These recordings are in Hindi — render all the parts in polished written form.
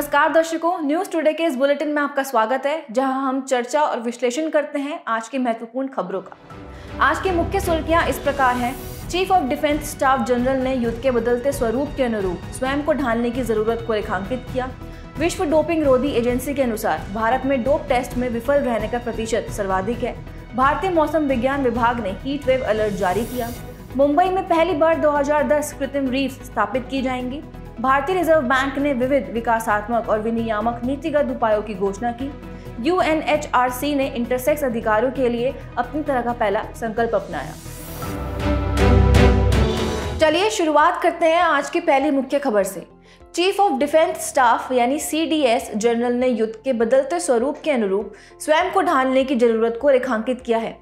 नमस्कार दर्शकों, न्यूज टुडे के इस बुलेटिन में आपका स्वागत है, जहां हम चर्चा और विश्लेषण करते हैं आज की महत्वपूर्ण खबरों का। आज की मुख्य सुर्खियां इस प्रकार हैं। Chief of defence staff general ने युद्ध के बदलते स्वरूप के अनुरूप स्वयं को ढालने की जरूरत को रेखांकित किया। विश्व डोपिंग रोधी एजेंसी के अनुसार भारत में डोप टेस्ट में विफल रहने का प्रतिशत सर्वाधिक है। भारतीय मौसम विज्ञान विभाग ने हीट वेव अलर्ट जारी किया। मुंबई में पहली बार 2010 कृत्रिम रीफ स्थापित की जाएंगी। भारतीय रिजर्व बैंक ने विविध विकासात्मक और विनियामक नीतिगत उपायों की घोषणा की। UNHRC ने इंटरसेक्स अधिकारों के लिए अपनी तरह का पहला संकल्प अपनाया। चलिए शुरुआत करते हैं आज की पहली मुख्य खबर से। चीफ ऑफ डिफेंस स्टाफ यानी CDS जनरल ने युद्ध के बदलते स्वरूप के अनुरूप स्वयं को ढालने की जरूरत को रेखांकित किया है।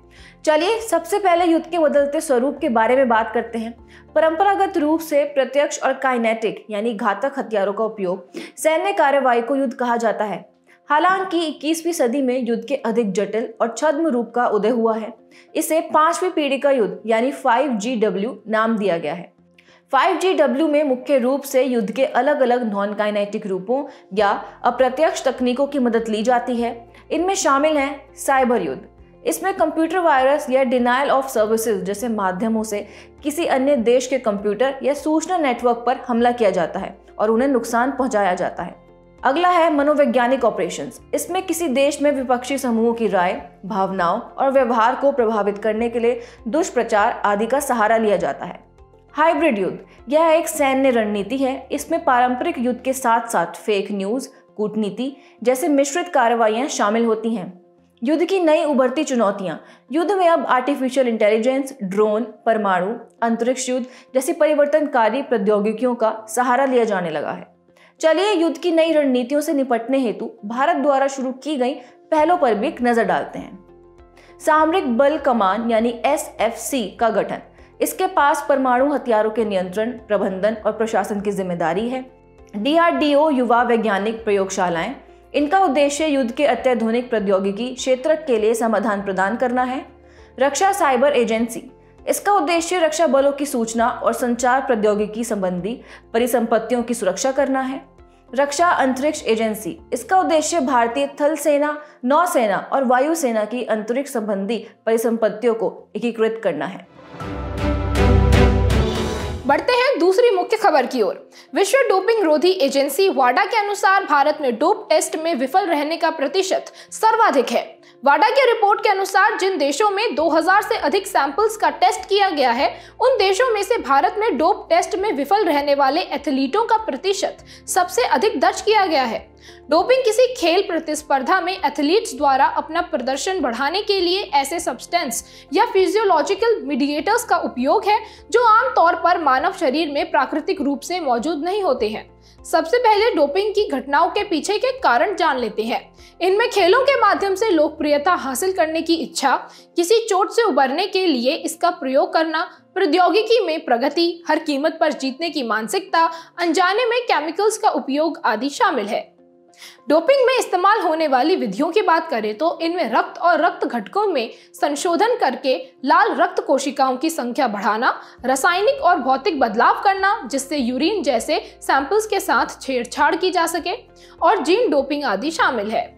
चलिए सबसे पहले युद्ध के बदलते स्वरूप के बारे में बात करते हैं। परंपरागत रूप से प्रत्यक्ष और काइनेटिक यानी घातक हथियारों का उपयोग सैन्य कार्रवाई को युद्ध कहा जाता है। हालांकि 21वीं सदी में युद्ध के अधिक जटिल और छद्म रूप का उदय हुआ है। इसे 5वीं पीढ़ी का युद्ध यानी 5GW नाम दिया गया है। 5GW में मुख्य रूप से युद्ध के अलग अलग नॉन काइनेटिक रूपों या अप्रत्यक्ष तकनीकों की मदद ली जाती है। इनमें शामिल है साइबर युद्ध। इसमें कंप्यूटर वायरस या डिनायल ऑफ सर्विसेज जैसे माध्यमों से किसी अन्य देश के कंप्यूटर या सूचना नेटवर्क पर हमला किया जाता है और उन्हें नुकसान पहुंचाया जाता है। अगला है मनोवैज्ञानिक ऑपरेशंस। इसमें किसी देश में विपक्षी समूहों की राय, भावनाओं और व्यवहार को प्रभावित करने के लिए दुष्प्रचार आदि का सहारा लिया जाता है। हाइब्रिड युद्ध यह एक सैन्य रणनीति है। इसमें पारंपरिक युद्ध के साथ साथ फेक न्यूज, कूटनीति जैसे मिश्रित कार्रवाइयां शामिल होती हैं। युद्ध की नई उभरती चुनौतियां। युद्ध में अब आर्टिफिशियल इंटेलिजेंस, ड्रोन, परमाणु, अंतरिक्ष युद्ध जैसी परिवर्तनकारी प्रौद्योगिकियों का सहारा लिया जाने लगा है। चलिए युद्ध की नई रणनीतियों से निपटने हेतु भारत द्वारा शुरू की गई पहलों पर भी एक नजर डालते हैं। सामरिक बल कमान यानी SFC का गठन। इसके पास परमाणु हथियारों के नियंत्रण, प्रबंधन और प्रशासन की जिम्मेदारी है। DRDO युवा वैज्ञानिक प्रयोगशालाएं। इनका उद्देश्य युद्ध के अत्याधुनिक प्रौद्योगिकी क्षेत्र के लिए समाधान प्रदान करना है। रक्षा साइबर एजेंसी। इसका उद्देश्य रक्षा बलों की सूचना और संचार प्रौद्योगिकी संबंधी परिसंपत्तियों की सुरक्षा करना है। रक्षा अंतरिक्ष एजेंसी। इसका उद्देश्य भारतीय थल सेना, नौसेना और वायुसेना की अंतरिक्ष संबंधी परिसंपत्तियों को एकीकृत करना है। बढ़ते हैं दूसरी मुख्य खबर की ओर। विश्व डोपिंग रोधी एजेंसी वाडा के अनुसार भारत में डोप टेस्ट में विफल रहने का प्रतिशत सर्वाधिक है। वाडा की रिपोर्ट के अनुसार जिन देशों में 2000 से अधिक सैंपल्स का टेस्ट किया गया है, उन देशों में से भारत में डोप टेस्ट में विफल रहने वाले एथलीटों का प्रतिशत सबसे अधिक दर्ज किया गया है। डोपिंग किसी खेल प्रतिस्पर्धा में एथलीट्स द्वारा अपना प्रदर्शन बढ़ाने के लिए ऐसे सब्सटेंस या फिजियोलॉजिकल मीडिएटर्स का उपयोग है जो आमतौर पर मानव शरीर में प्राकृतिक रूप से मौजूद नहीं होते हैं। सबसे पहले डोपिंग की घटनाओं के पीछे के कारण जान लेते हैं। इनमें खेलों के माध्यम से लोकप्रियता हासिल करने की इच्छा, किसी चोट से उबरने के लिए इसका प्रयोग करना, प्रौद्योगिकी में प्रगति, हर कीमत पर जीतने की मानसिकता, अनजाने में केमिकल्स का उपयोग आदि शामिल है। डोपिंग में इस्तेमाल होने वाली विधियों की बात करें तो इनमें रक्त और रक्त घटकों में संशोधन करके लाल रक्त कोशिकाओं की संख्या बढ़ाना, रासायनिक और भौतिक बदलाव करना जिससे यूरिन जैसे सैंपल्स के साथ छेड़छाड़ की जा सके, और जीन डोपिंग आदि शामिल है।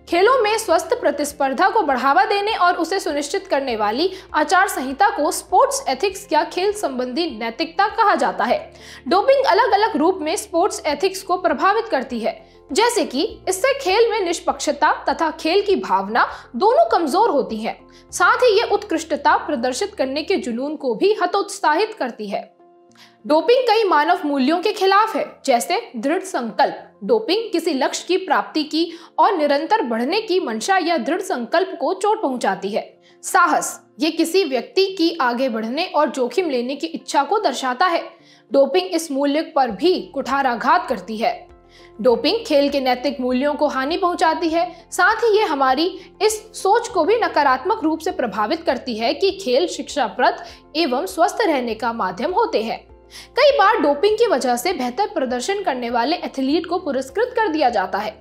खेलों में स्वस्थ प्रतिस्पर्धा को बढ़ावा देने और उसे सुनिश्चित करने वाली आचार संहिता को स्पोर्ट्स एथिक्स या खेल संबंधी नैतिकता कहा जाता है। डोपिंग अलग अलग रूप में स्पोर्ट्स एथिक्स को प्रभावित करती है, जैसे कि इससे खेल में निष्पक्षता तथा खेल की भावना दोनों कमजोर होती हैं। साथ ही ये उत्कृष्टता प्रदर्शित करने के जुनून को भी हतोत्साहित करती है। डोपिंग कई मानव मूल्यों के खिलाफ है, जैसे दृढ़ संकल्प। डोपिंग किसी लक्ष्य की प्राप्ति की और निरंतर बढ़ने की मंशा या दृढ़ संकल्प को चोट पहुंचाती है। साहस, ये किसी व्यक्ति की आगे बढ़ने और जोखिम लेने की इच्छा को दर्शाता है। डोपिंग इस मूल्य पर भी कुठाराघात करती है। डोपिंग खेल के नैतिक मूल्यों को हानि पहुंचाती है। साथ ही ये हमारी इस सोच को भी नकारात्मक रूप से प्रभावित करती है कि खेल शिक्षाप्रद एवं स्वस्थ रहने का माध्यम होते हैं। कई बार डोपिंग की वजह से बेहतर प्रदर्शन करने वाले एथलीट को पुरस्कृत कर दिया जाता है।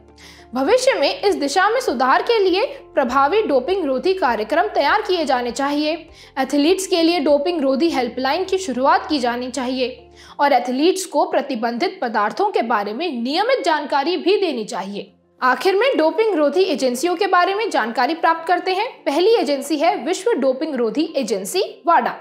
भविष्य में इस दिशा में सुधार के लिए प्रभावी डोपिंग रोधी कार्यक्रम तैयार किए जाने चाहिए। एथलीट्स के लिए डोपिंग रोधी हेल्पलाइन की शुरुआत की जानी चाहिए और एथलीट्स को प्रतिबंधित पदार्थों के बारे में नियमित जानकारी भी देनी चाहिए। आखिर में डोपिंग रोधी एजेंसियों के बारे में जानकारी प्राप्त करते हैं। पहली एजेंसी है विश्व डोपिंग रोधी एजेंसी वाडा।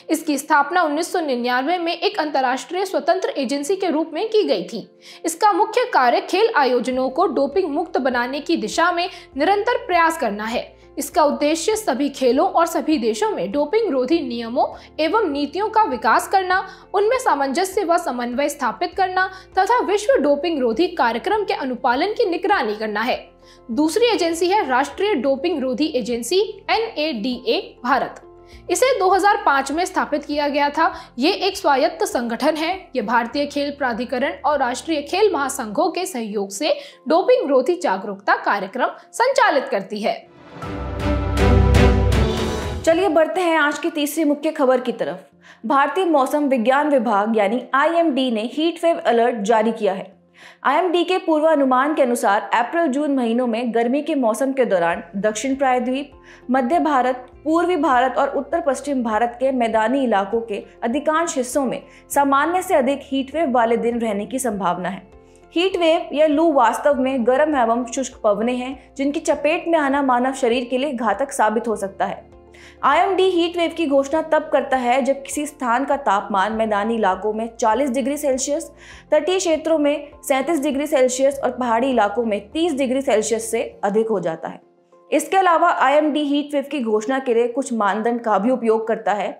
इसकी स्थापना 1999 में एक अंतर्राष्ट्रीय स्वतंत्र एजेंसी के रूप में की गई थी। इसका मुख्य कार्य खेल आयोजनों को डोपिंग मुक्त बनाने की दिशा में निरंतर प्रयास करना है। इसका उद्देश्य सभी खेलों और सभी देशों में डोपिंग रोधी नियमों एवं नीतियों का विकास करना, उनमें सामंजस्य व समन्वय स्थापित करना तथा विश्व डोपिंग रोधी कार्यक्रम के अनुपालन की निगरानी करना है। दूसरी एजेंसी है राष्ट्रीय डोपिंग रोधी एजेंसी NADA भारत। इसे 2005 में स्थापित किया गया था। ये एक स्वायत्त संगठन है। ये भारतीय खेल प्राधिकरण और राष्ट्रीय खेल महासंघों के सहयोग से डोपिंग रोधी जागरूकता कार्यक्रम संचालित करती है। चलिए बढ़ते हैं आज की तीसरी मुख्य खबर की तरफ। भारतीय मौसम विज्ञान विभाग यानी IMD ने हीट वेव अलर्ट जारी किया है। IMD के पूर्वानुमान के अनुसार अप्रैल-जून महीनों में गर्मी के मौसम के दौरान दक्षिण प्रायद्वीप, मध्य भारत, पूर्वी भारत और उत्तर पश्चिम भारत के मैदानी इलाकों के अधिकांश हिस्सों में सामान्य से अधिक हीट वेव वाले दिन रहने की संभावना है। हीट वेव या लू वास्तव में गर्म एवं शुष्क पवनें हैं जिनकी चपेट में आना मानव शरीर के लिए घातक साबित हो सकता है। IMD हीट वेव की घोषणा तब करता है जब किसी स्थान का तापमान मैदानी इलाकों में 40 डिग्री सेल्सियस, तटीय क्षेत्रों में 37 डिग्री सेल्सियस और पहाड़ी इलाकों में 30 डिग्री सेल्सियस से अधिक हो जाता है। इसके अलावा IMD हीट वेव की घोषणा के लिए कुछ मानदंड का भी उपयोग करता है।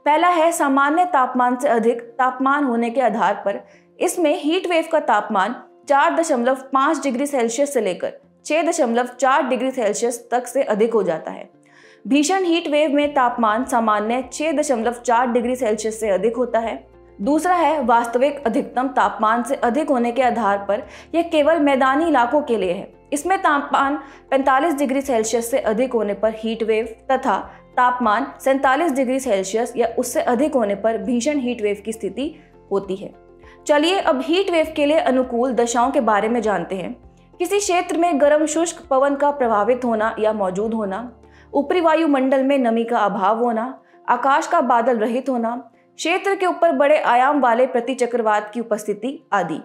पहला है सामान्य तापमान से अधिक तापमान होने के आधार पर। इसमें हीट वेव का तापमान 4.5 डिग्री सेल्सियस से लेकर 6.4 डिग्री सेल्सियस तक से अधिक हो जाता है। भीषण हीट वेव में तापमान सामान्य 6.4 डिग्री सेल्सियस से अधिक होता है। दूसरा है वास्तविक अधिकतम तापमान से अधिक होने के आधार पर। यह केवल मैदानी इलाकों के लिए है। इसमें तापमान 45 डिग्री सेल्सियस से अधिक होने पर हीट वेव तथा तापमान 47 डिग्री सेल्सियस या उससे अधिक होने पर भीषण हीट वेव की स्थिति होती है। चलिए अब हीट वेव के लिए अनुकूल दशाओं के बारे में जानते हैं। किसी क्षेत्र में गर्म शुष्क पवन का प्रभावित होना या मौजूद होना, ऊपरी वायुमंडल में नमी का अभाव होना, आकाश का बादल रहित होना, क्षेत्र के ऊपर बड़े आयाम वाले प्रतिचक्रवात की उपस्थिति आदि।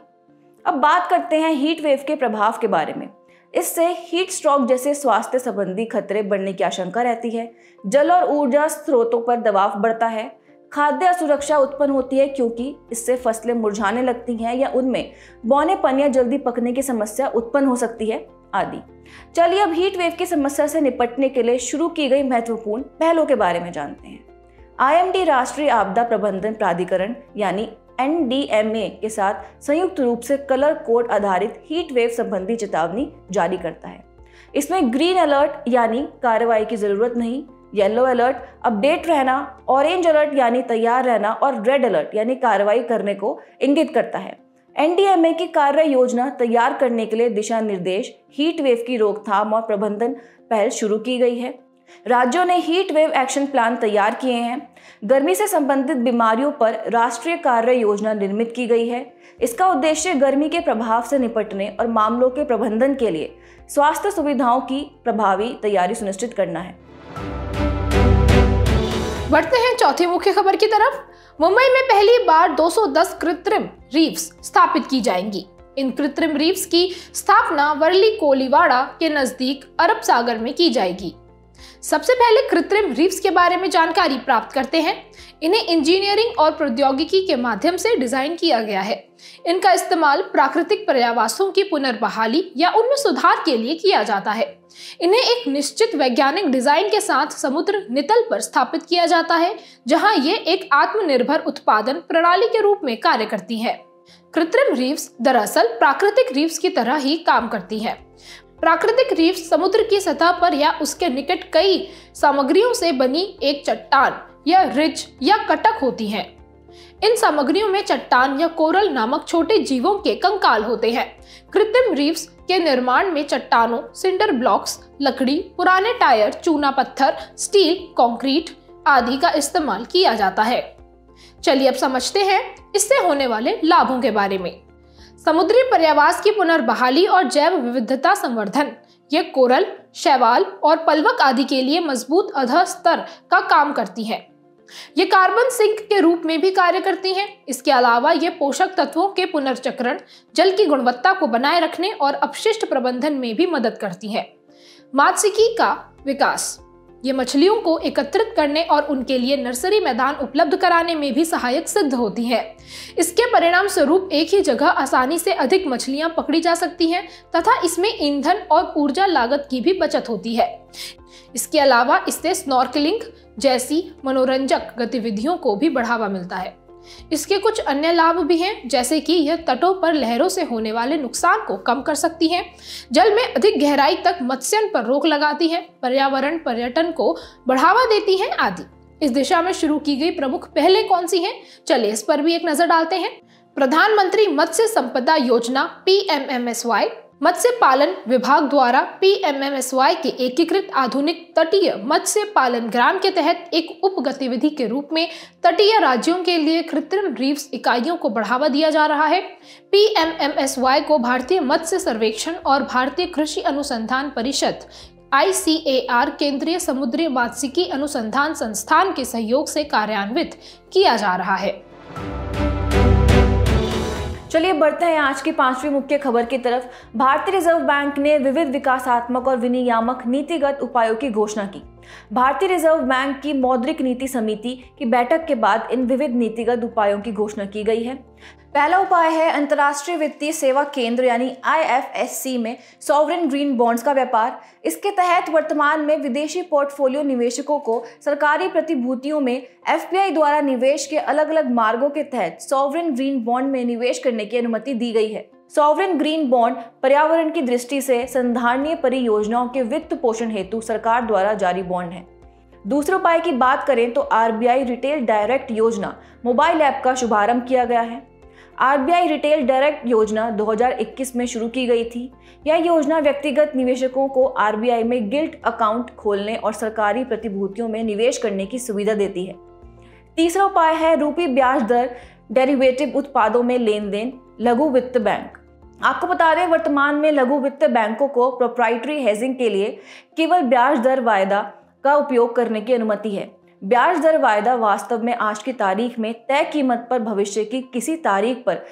अब बात करते हैं हीट वेव के प्रभाव के बारे में। इससे हीट स्ट्रोक जैसे स्वास्थ्य संबंधी खतरे बढ़ने की आशंका रहती है। जल और ऊर्जा स्रोतों पर दबाव बढ़ता है। खाद्य असुरक्षा उत्पन्न होती है क्योंकि इससे फसलें मुरझाने लगती हैं या उनमें बौनेपन या जल्दी पकने की समस्या उत्पन्न हो सकती है आदि। चलिए अब हीट वेव की समस्या से निपटने के लिए शुरू की गई महत्वपूर्ण पहलों के बारे में जानते हैं। IMD राष्ट्रीय आपदा प्रबंधन प्राधिकरण यानी NDMA के साथ संयुक्त रूप से कलर कोड आधारित हीट वेव संबंधी चेतावनी जारी करता है। इसमें ग्रीन अलर्ट यानी कार्रवाई की जरूरत नहीं, येलो अलर्ट अपडेट रहना, ऑरेंज अलर्ट यानी तैयार रहना और रेड अलर्ट यानी कार्रवाई करने को इंगित करता है। NDMA की कार्य योजना तैयार करने के लिए दिशा निर्देश, हीट वेव की रोकथाम और प्रबंधन पहल शुरू की गई है। राज्यों ने हीट वेव एक्शन प्लान तैयार किए हैं। गर्मी से संबंधित बीमारियों पर राष्ट्रीय कार्य योजना निर्मित की गई है। इसका उद्देश्य गर्मी के प्रभाव से निपटने और मामलों के प्रबंधन के लिए स्वास्थ्य सुविधाओं की प्रभावी तैयारी सुनिश्चित करना है। बढ़ते हैं चौथी मुख्य खबर की तरफ। मुंबई में पहली बार 210 कृत्रिम रीफ्स स्थापित की जाएंगी। इन कृत्रिम रीफ्स की स्थापना वर्ली कोलीवाड़ा के नजदीक अरब सागर में की जाएगी। सबसे पहले कृत्रिम रीफ्स के बारे में जानकारी प्राप्त करते हैं। इन्हें इंजीनियरिंग और प्रौद्योगिकी के माध्यम से डिजाइन किया गया है। इनका इस्तेमाल प्राकृतिक पर्यावासों की पुनर्बहाली या उनमें सुधार के लिए किया जाता है। इन्हें एक निश्चित वैज्ञानिक डिजाइन के साथ समुद्र नितल पर स्थापित किया जाता है, जहां ये एक आत्मनिर्भर उत्पादन प्रणाली के रूप में कार्य करती हैं। कृत्रिम रीफ्स दरअसल प्राकृतिक रीफ्स की तरह ही काम करती हैं। प्राकृतिक रीफ्स समुद्र की सतह पर या उसके निकट कई सामग्रियों से बनी एक चट्टान या रिज या कटक होती हैं। इन सामग्रियों में चट्टान या कोरल नामक छोटे जीवों के कंकाल होते हैं। कृत्रिम रीफ्स के निर्माण में चट्टानों, सिंडर ब्लॉक्स, लकड़ी, पुराने टायर, चूना पत्थर, स्टील, कंक्रीट आदि का इस्तेमाल किया जाता है। चलिए अब समझते हैं इससे होने वाले लाभों के बारे में। समुद्री पर्यावास की पुनर्बहाली और जैव विविधता संवर्धन, ये कोरल, शैवाल और पलवक आदि के लिए मजबूत अधः स्तर का काम करती हैं। ये कार्बन सिंक के रूप में भी कार्य करती हैं। इसके अलावा ये पोषक तत्वों के पुनर्चक्रण, जल की गुणवत्ता को बनाए रखने और अपशिष्ट प्रबंधन में भी मदद करती हैं। मात्स्यिकी का विकास, ये मछलियों को एकत्रित करने और उनके लिए नर्सरी मैदान उपलब्ध कराने में भी सहायक सिद्ध होती है। इसके परिणाम स्वरूप एक ही जगह आसानी से अधिक मछलियां पकड़ी जा सकती हैं तथा इसमें ईंधन और ऊर्जा लागत की भी बचत होती है। इसके अलावा इससे स्नॉर्कलिंग जैसी मनोरंजक गतिविधियों को भी बढ़ावा मिलता है। इसके कुछ अन्य लाभ भी हैं, जैसे कि यह तटों पर लहरों से होने वाले नुकसान को कम कर सकती है, जल में अधिक गहराई तक मत्स्यन पर रोक लगाती है, पर्यावरण पर्यटन को बढ़ावा देती है आदि। इस दिशा में शुरू की गई प्रमुख पहलें कौन सी हैं? चलिए इस पर भी एक नजर डालते हैं। प्रधानमंत्री मत्स्य संपदा योजना PMMSY मत्स्य पालन विभाग द्वारा PMMSY के एकीकृत आधुनिक तटीय मत्स्य पालन ग्राम के तहत एक उप गतिविधि के रूप में तटीय राज्यों के लिए कृत्रिम रीफ्स इकाइयों को बढ़ावा दिया जा रहा है। PMMSY को भारतीय मत्स्य सर्वेक्षण और भारतीय कृषि अनुसंधान परिषद ICAR केंद्रीय समुद्री मात्स्यिकी अनुसंधान संस्थान के सहयोग से कार्यान्वित किया जा रहा है। चलिए बढ़ते हैं आज की 5वीं मुख्य खबर की तरफ। भारतीय रिजर्व बैंक ने विविध विकासात्मक और विनियामक नीतिगत उपायों की घोषणा की। भारतीय रिजर्व बैंक की मौद्रिक नीति समिति की बैठक के बाद इन विविध नीतिगत उपायों की घोषणा की गई है। पहला उपाय है अंतर्राष्ट्रीय वित्तीय सेवा केंद्र यानी IFSC में सॉवरेन ग्रीन बॉन्ड्स का व्यापार। इसके तहत वर्तमान में विदेशी पोर्टफोलियो निवेशकों को सरकारी प्रतिभूतियों में FBI द्वारा निवेश के अलग अलग मार्गों के तहत सॉवरेन ग्रीन बॉन्ड में निवेश करने की अनुमति दी गई है। सॉवरेन ग्रीन बॉन्ड पर्यावरण की दृष्टि से संधारणीय परियोजनाओं के वित्त पोषण हेतु सरकार द्वारा जारी बॉन्ड है। दूसरे उपाय की बात करें तो RBI रिटेल डायरेक्ट योजना मोबाइल ऐप का शुभारंभ किया गया है। RBI रिटेल डायरेक्ट योजना 2021 में शुरू की गई थी। यह योजना व्यक्तिगत निवेशकों को RBI में गिल्ट अकाउंट खोलने और सरकारी प्रतिभूतियों में निवेश करने की सुविधा देती है। तीसरा उपाय है रुपी ब्याज दर डेरिवेटिव उत्पादों में लेन देन लघु वित्त बैंक। आपको बता दें वर्तमान में लघु वित्त बैंकों को प्रोप्राइटरी हेजिंग के लिए केवल ब्याज दर वायदा का उपयोग करने की अनुमति है। ब्याज दर वायदा वास्तव में आज की तारीख में तय कीमत पर भविष्य की किसी तारीख पर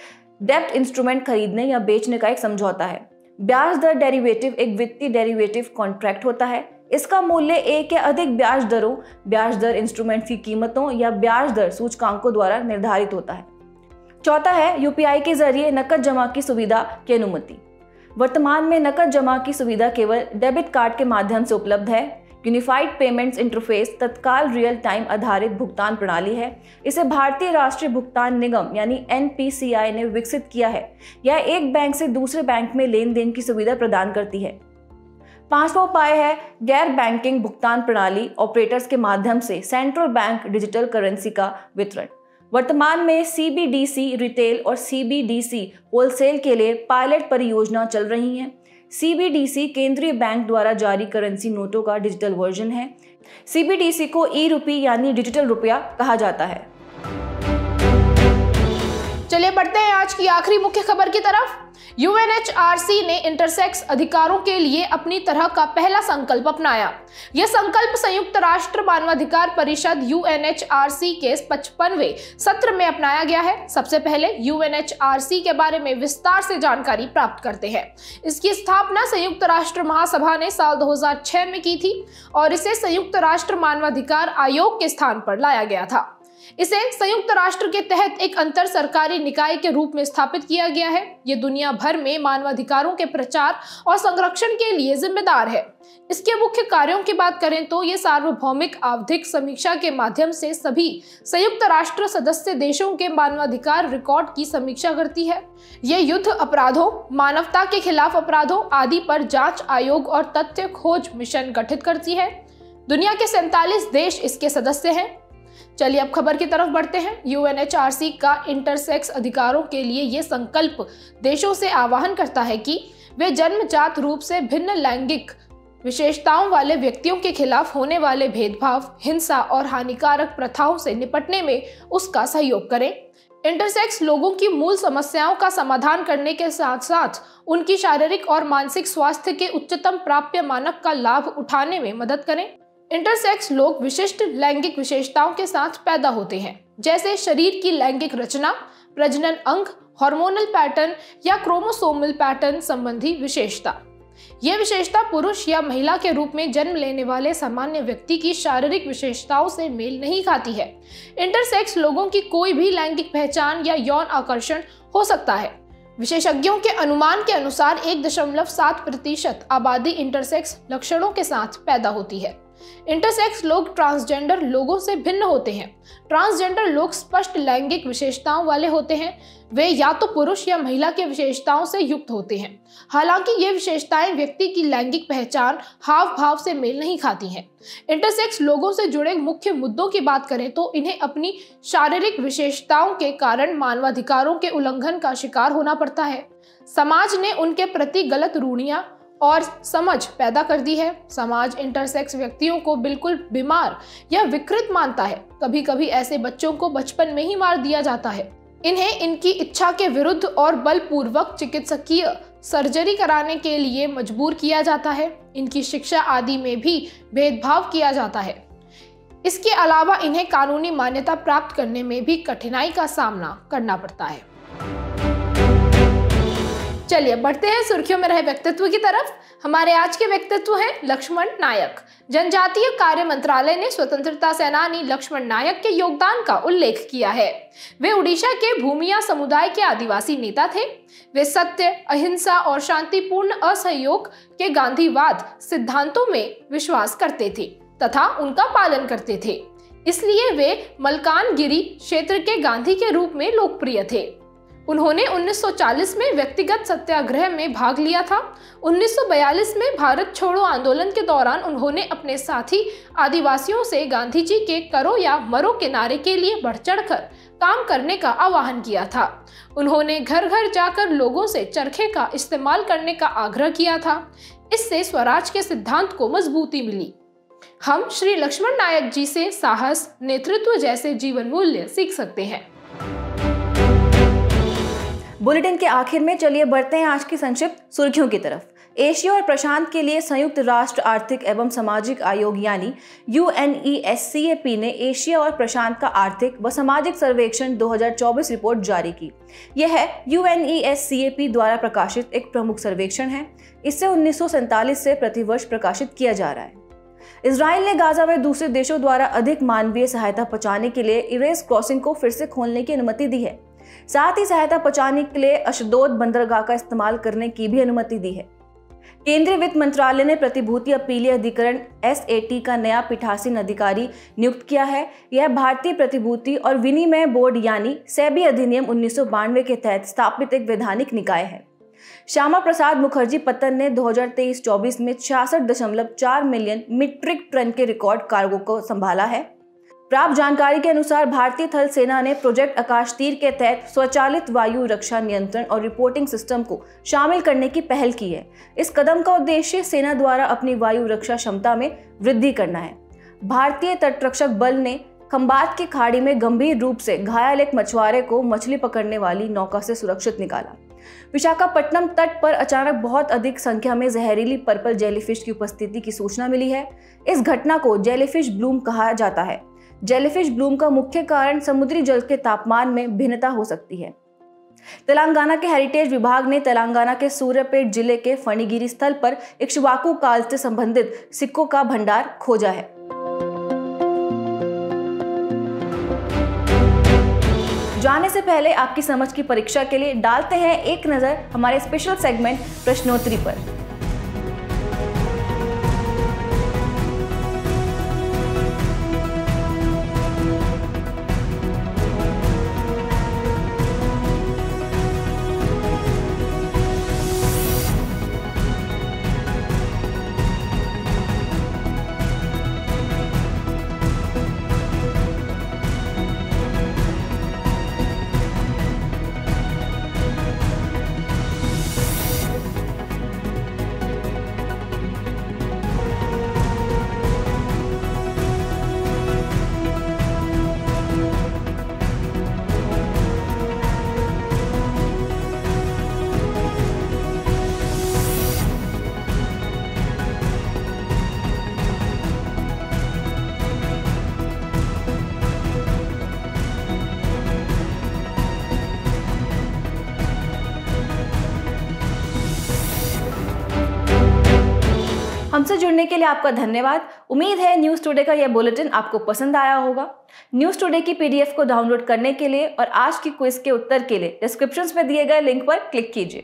डेब्ट इंस्ट्रूमेंट खरीदने या बेचने का एक समझौता है। ब्याज दर डेरिवेटिव एक वित्तीय डेरिवेटिव कॉन्ट्रैक्ट होता है। इसका मूल्य एक या अधिक ब्याज दरों, ब्याज दर इंस्ट्रूमेंट की कीमतों या ब्याज दर सूचकांकों द्वारा निर्धारित होता है। चौथा है UPI के जरिए नकद जमा की सुविधा की अनुमति। वर्तमान में नकद जमा की सुविधा केवल डेबिट कार्ड के माध्यम से उपलब्ध है। यूनिफाइड पेमेंट्स इंटरफेस तत्काल रियल टाइम आधारित भुगतान प्रणाली है। इसे भारतीय राष्ट्रीय भुगतान निगम यानी NPCI ने विकसित किया है। यह एक बैंक से दूसरे बैंक में लेन देन की सुविधा प्रदान करती है। पांचवा उपाय है गैर बैंकिंग भुगतान प्रणाली ऑपरेटर्स के माध्यम से सेंट्रल बैंक डिजिटल करेंसी का वितरण। वर्तमान में CBDC रिटेल और CBDC होलसेल के लिए पायलट परियोजना चल रही है। CBDC केंद्रीय बैंक द्वारा जारी करेंसी नोटों का डिजिटल वर्जन है। CBDC को ई-रुपी यानी डिजिटल रुपया कहा जाता है। चलिए बढ़ते हैं आज की आखिरी मुख्य खबर की तरफ। UNHRC ने इंटरसेक्स अधिकारों के लिए अपनी तरह का पहला संकल्प अपनाया। यह संकल्प संयुक्त राष्ट्र मानवाधिकार परिषद UNHRC के 55वें सत्र में अपनाया गया है। सबसे पहले UNHRC के बारे में विस्तार से जानकारी प्राप्त करते हैं। इसकी स्थापना संयुक्त राष्ट्र महासभा ने साल 2006 में की थी और इसे संयुक्त राष्ट्र मानवाधिकार आयोग के स्थान पर लाया गया था। इसे संयुक्त राष्ट्र के तहत एक अंतर सरकारी निकाय के रूप में स्थापित किया गया है। ये दुनिया भर में मानवाधिकारों के प्रचार और संरक्षण के लिए जिम्मेदार है। इसके मुख्य कार्यों की बात करें तो ये सार्वभौमिक आवधिक समीक्षा के माध्यम से सभी संयुक्त राष्ट्र सदस्य देशों के मानवाधिकार रिकॉर्ड की समीक्षा करती है। ये युद्ध अपराधों, मानवता के खिलाफ अपराधों आदि पर जांच आयोग और तथ्य खोज मिशन गठित करती है। दुनिया के 47 देश इसके सदस्य हैं। चलिए अब खबर की तरफ बढ़ते हैं। UNHRC का इंटरसेक्स अधिकारों के लिए ये संकल्प देशों से आह्वान करता है कि वे जन्मजात रूप से भिन्न लैंगिक विशेषताओं वाले व्यक्तियों के खिलाफ होने वाले भेदभाव, हिंसा और हानिकारक प्रथाओं से निपटने में उसका सहयोग करें। इंटरसेक्स लोगों की मूल समस्याओं का समाधान करने के साथ साथ उनकी शारीरिक और मानसिक स्वास्थ्य के उच्चतम प्राप्य मानक का लाभ उठाने में मदद करें। इंटरसेक्स लोग विशिष्ट लैंगिक विशेषताओं के साथ पैदा होते हैं, जैसे शरीर की लैंगिक रचना, प्रजनन अंग, हार्मोनल पैटर्न या क्रोमोसोमल पैटर्न संबंधी विशेषता। ये विशेषता पुरुष या महिला के रूप में जन्म लेने वाले सामान्य व्यक्ति की शारीरिक विशेषताओं से मेल नहीं खाती है। इंटरसेक्स लोगों की कोई भी लैंगिक पहचान या यौन आकर्षण हो सकता है। विशेषज्ञों के अनुमान के अनुसार 1.7% आबादी इंटरसेक्स लक्षणों के साथ पैदा होती है। इंटरसेक्स लोग ट्रांसजेंडर लोगों से भिन्न होते हैं। ट्रांसजेंडर लोग स्पष्ट लैंगिक विशेषताओं वाले होते हैं। वे या तो पुरुष या महिला के विशेषताओं से युक्त होते हैं। हालांकि ये विशेषताएं व्यक्ति की लैंगिक पहचान, हाव भाव से मेल नहीं खाती हैं। इंटरसेक्स लोगों से जुड़े मुख्य मुद्दों की बात करें तो इन्हें अपनी शारीरिक विशेषताओं के कारण मानवाधिकारों के उल्लंघन का शिकार होना पड़ता है। समाज ने उनके प्रति गलत रूढ़ियां और समझ पैदा कर दी है। समाज इंटरसेक्स व्यक्तियों को बिल्कुल बीमार या विकृत मानता है। कभी कभी ऐसे बच्चों को बचपन में ही मार दिया जाता है। इन्हें इनकी इच्छा के विरुद्ध और बलपूर्वक चिकित्सकीय सर्जरी कराने के लिए मजबूर किया जाता है। इनकी शिक्षा आदि में भी भेदभाव किया जाता है। इसके अलावा इन्हें कानूनी मान्यता प्राप्त करने में भी कठिनाई का सामना करना पड़ता है। चलिए बढ़ते हैं सुर्खियों में रहे व्यक्तित्व की तरफ। हमारे आज के व्यक्तित्व हैं लक्ष्मण नायक। जनजातीय कार्य मंत्रालय ने स्वतंत्रता सेनानी लक्ष्मण नायक के योगदान का उल्लेख किया है। वे उड़ीसा के भूमिया समुदाय के आदिवासी नेता थे। वे सत्य, अहिंसा और शांतिपूर्ण असहयोग के गांधीवाद सिद्धांतों में विश्वास करते थे तथा उनका पालन करते थे। इसलिए वे मलकानगिरी क्षेत्र के गांधी के रूप में लोकप्रिय थे। उन्होंने 1940 में व्यक्तिगत सत्याग्रह में भाग लिया था। 1942 में भारत छोड़ो आंदोलन के दौरान उन्होंने अपने साथी आदिवासियों से गांधी जी के करो या मरो के नारे के लिए बढ़ चढ़कर काम करने का आह्वान किया था। उन्होंने घर घर जाकर लोगों से चरखे का इस्तेमाल करने का आग्रह किया था। इससे स्वराज के सिद्धांत को मजबूती मिली। हम श्री लक्ष्मण नायक जी से साहस, नेतृत्व जैसे जीवन मूल्य सीख सकते हैं। बुलेटिन के आखिर में चलिए बढ़ते हैं आज की संक्षिप्त सुर्खियों की तरफ। एशिया और प्रशांत के लिए संयुक्त राष्ट्र आर्थिक एवं सामाजिक आयोग यानी UNESCAP ने एशिया और प्रशांत का आर्थिक व सामाजिक सर्वेक्षण 2024 रिपोर्ट जारी की। यह UNESCAP द्वारा प्रकाशित एक प्रमुख सर्वेक्षण है। इसे 1947 से प्रतिवर्ष प्रकाशित किया जा रहा है। इजराइल ने गाजा में दूसरे देशों द्वारा अधिक मानवीय सहायता पहुंचाने के लिए इरेज क्रॉसिंग को फिर से खोलने की अनुमति दी है। साथ ही सहायता पहुंचाने के लिए अशदोद बंदरगाह का इस्तेमाल करने की भी अनुमति दी है। केंद्रीय वित्त मंत्रालय ने प्रतिभूति अपीलीय अधिकरण SAT का नया पीठासीन अधिकारी नियुक्त किया है। यह भारतीय प्रतिभूति और विनिमय बोर्ड यानी सेबी अधिनियम 1992 के तहत स्थापित एक वैधानिक निकाय है। श्यामा प्रसाद मुखर्जी पत्तन ने 2023-24 में 66.4 मिलियन मीट्रिक टन के रिकॉर्ड कार्गो को संभाला है। प्राप्त जानकारी के अनुसार भारतीय थल सेना ने प्रोजेक्ट आकाशतीर के तहत स्वचालित वायु रक्षा नियंत्रण और रिपोर्टिंग सिस्टम को शामिल करने की पहल की है। इस कदम का उद्देश्य सेना द्वारा अपनी वायु रक्षा क्षमता में वृद्धि करना है। भारतीय तटरक्षक बल ने खंबात की खाड़ी में गंभीर रूप से घायल एक मछुआरे को मछली पकड़ने वाली नौका से सुरक्षित निकाला। विशाखापट्टनम तट पर अचानक बहुत अधिक संख्या में जहरीली पर्पल जेलीफिश की उपस्थिति की सूचना मिली है। इस घटना को जेलीफिश ब्लूम कहा जाता है। जेलीफिश ब्लूम का मुख्य कारण समुद्री जल के तापमान में भिन्नता हो सकती है। तेलंगाना के हेरिटेज विभाग ने तेलंगाना के सूर्यापेट जिले के फणिगिरी स्थल पर इक्ष्वाकु काल से संबंधित सिक्कों का भंडार खोजा है। जाने से पहले आपकी समझ की परीक्षा के लिए डालते हैं एक नजर हमारे स्पेशल सेगमेंट प्रश्नोत्तरी पर। हमसे जुड़ने के लिए आपका धन्यवाद। उम्मीद है न्यूज़ टुडे का यह बुलेटिन आपको पसंद आया होगा। न्यूज़ टुडे की PDF को डाउनलोड करने के लिए और आज की क्विज के उत्तर के लिए डिस्क्रिप्शन में दिए गए लिंक पर क्लिक कीजिए।